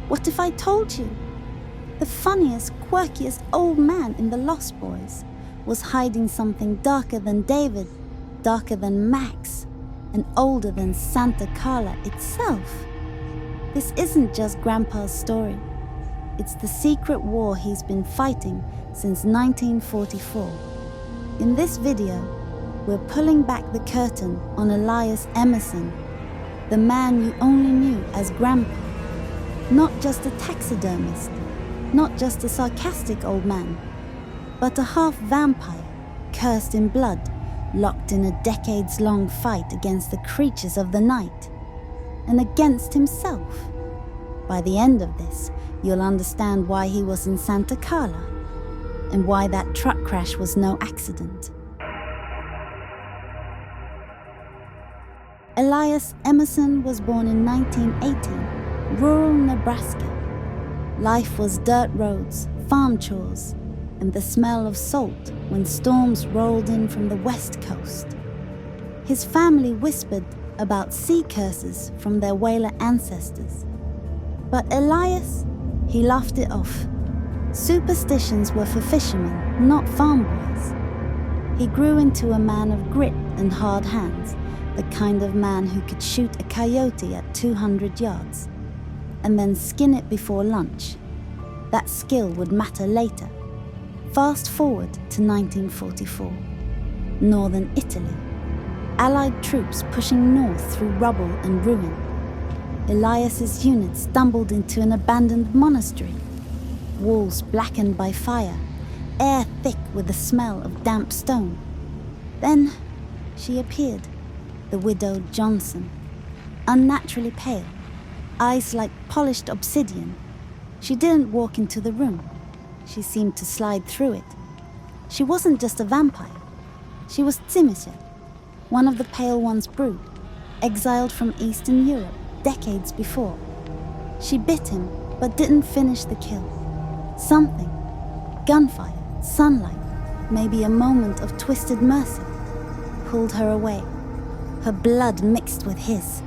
What if I told you? The funniest, quirkiest old man in the Lost Boys was hiding something darker than David, darker than Max, and older than Santa Carla itself. This isn't just Grandpa's story. It's the secret war he's been fighting since 1944. In this video, we're pulling back the curtain on Elias Emerson, the man you only knew as Grandpa. Not just a taxidermist, not just a sarcastic old man, but a half-vampire, cursed in blood, locked in a decades-long fight against the creatures of the night, and against himself. By the end of this, you'll understand why he was in Santa Carla, and why that truck crash was no accident. Elias Emerson was born in 1918, rural Nebraska. Life was dirt roads, farm chores, and the smell of salt when storms rolled in from the west coast. His family whispered about sea curses from their whaler ancestors. But Elias, he laughed it off. Superstitions were for fishermen, not farm boys. He grew into a man of grit and hard hands, the kind of man who could shoot a coyote at 200 yards, and then skin it before lunch. That skill would matter later. Fast forward to 1944. Northern Italy. Allied troops pushing north through rubble and ruin. Elias's unit stumbled into an abandoned monastery. Walls blackened by fire, air thick with the smell of damp stone. Then she appeared, the widow Johnson, unnaturally pale, eyes like polished obsidian. She didn't walk into the room. She seemed to slide through it. She wasn't just a vampire. She was Tzimisce, one of the Pale One's brood, exiled from Eastern Europe decades before. She bit him, but didn't finish the kill. Something, gunfire, sunlight, maybe a moment of twisted mercy, pulled her away. Her blood mixed with his,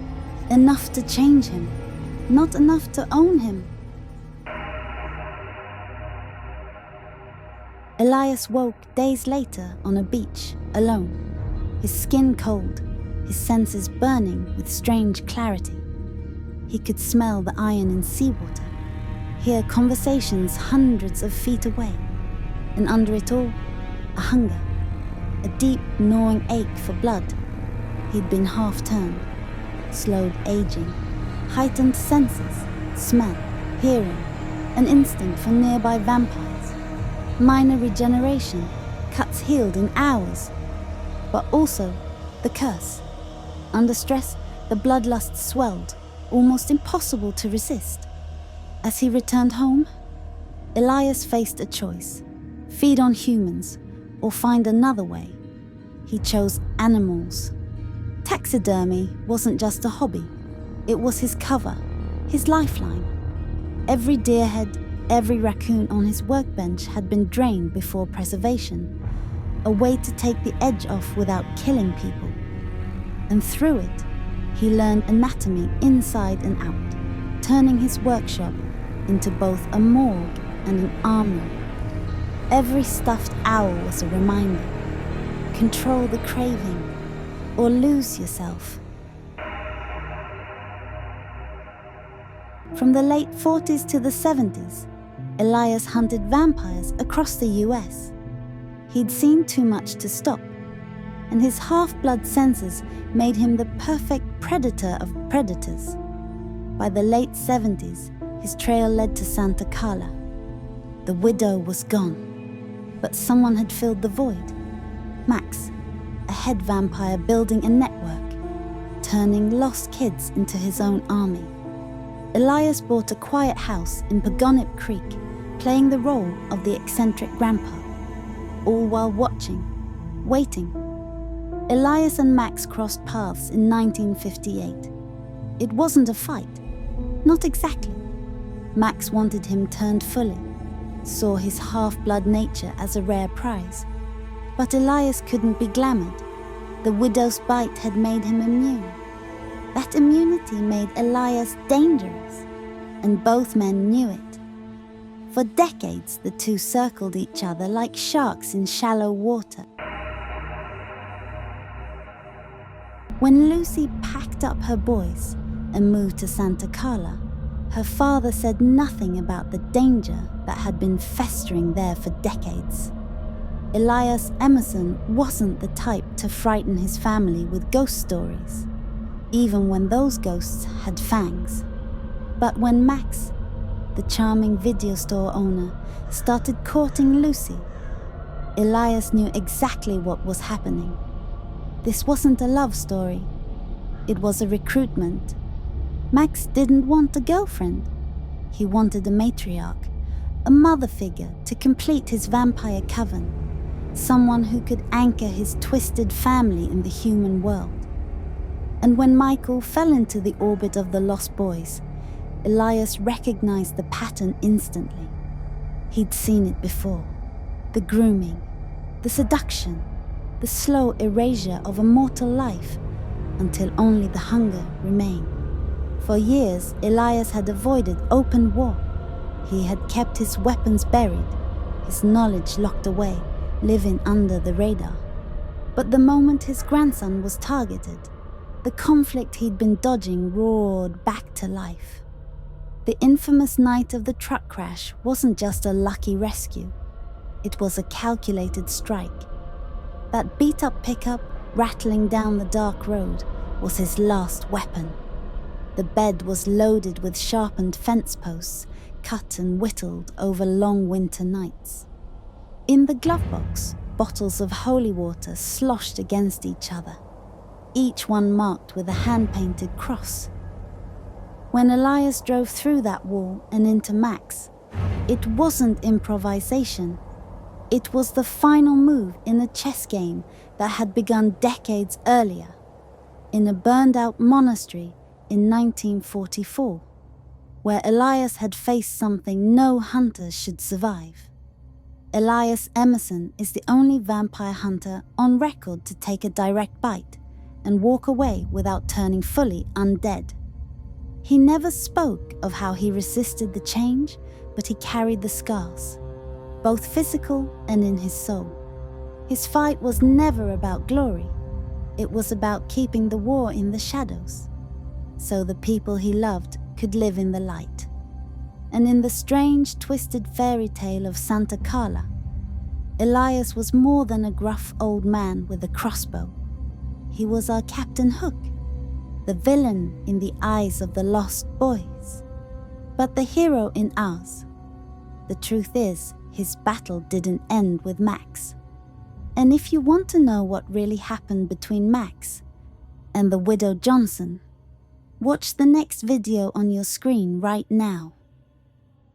enough to change him, not enough to own him. Elias woke days later on a beach, alone, his skin cold, his senses burning with strange clarity. He could smell the iron in seawater, hear conversations hundreds of feet away, and under it all, a hunger, a deep gnawing ache for blood. He'd been half-turned, slowed aging, heightened senses, smell, hearing, an instinct for nearby vampires. Minor regeneration, cuts healed in hours, but also the curse. Under stress, the bloodlust swelled, almost impossible to resist. As he returned home, Elias faced a choice: feed on humans or find another way. He chose animals. Taxidermy wasn't just a hobby, it was his cover, his lifeline. Every deerhead, every raccoon on his workbench had been drained before preservation, a way to take the edge off without killing people. And through it, he learned anatomy inside and out, turning his workshop into both a morgue and an armory. Every stuffed owl was a reminder: control the craving or lose yourself. From the late 40s to the 70s, Elias hunted vampires across the US. He'd seen too much to stop, and his half-blood senses made him the perfect predator of predators. By the late 70s, his trail led to Santa Carla. The widow was gone, but someone had filled the void. Max, a head vampire building a network, turning lost kids into his own army. Elias bought a quiet house in Pagonip Creek, playing the role of the eccentric grandpa, all while watching, waiting. Elias and Max crossed paths in 1958. It wasn't a fight, not exactly. Max wanted him turned fully, saw his half-blood nature as a rare prize. But Elias couldn't be glamoured. The widow's bite had made him immune. That immunity made Elias dangerous. and both men knew it. For decades, the two circled each other like sharks in shallow water. When Lucy packed up her boys and moved to Santa Carla, her father said nothing about the danger that had been festering there for decades. Elias Emerson wasn't the type to frighten his family with ghost stories, even when those ghosts had fangs. But when Max, the charming video store owner, started courting Lucy, Elias knew exactly what was happening. This wasn't a love story. It was a recruitment. Max didn't want a girlfriend. He wanted a matriarch, a mother figure to complete his vampire coven, someone who could anchor his twisted family in the human world. And when Michael fell into the orbit of the Lost Boys, Elias recognized the pattern instantly. He'd seen it before. The grooming, the seduction, the slow erasure of a mortal life until only the hunger remained. For years, Elias had avoided open war. He had kept his weapons buried, his knowledge locked away, living under the radar. But the moment his grandson was targeted, the conflict he'd been dodging roared back to life. The infamous night of the truck crash wasn't just a lucky rescue. It was a calculated strike. That beat-up pickup rattling down the dark road was his last weapon. The bed was loaded with sharpened fence posts, cut and whittled over long winter nights. In the glove box, bottles of holy water sloshed against each other, each one marked with a hand-painted cross. When Elias drove through that wall and into Max, it wasn't improvisation. It was the final move in a chess game that had begun decades earlier, in a burned-out monastery in 1944, where Elias had faced something no hunter should survive. Elias Emerson is the only vampire hunter on record to take a direct bite and walk away without turning fully undead. He never spoke of how he resisted the change, but he carried the scars, both physical and in his soul. His fight was never about glory. It was about keeping the war in the shadows, so the people he loved could live in the light. And in the strange, twisted fairy tale of Santa Carla, Elias was more than a gruff old man with a crossbow. He was our Captain Hook, the villain in the eyes of the Lost Boys, but the hero in ours. The truth is, his battle didn't end with Max. And if you want to know what really happened between Max and the widow Johnson, watch the next video on your screen right now.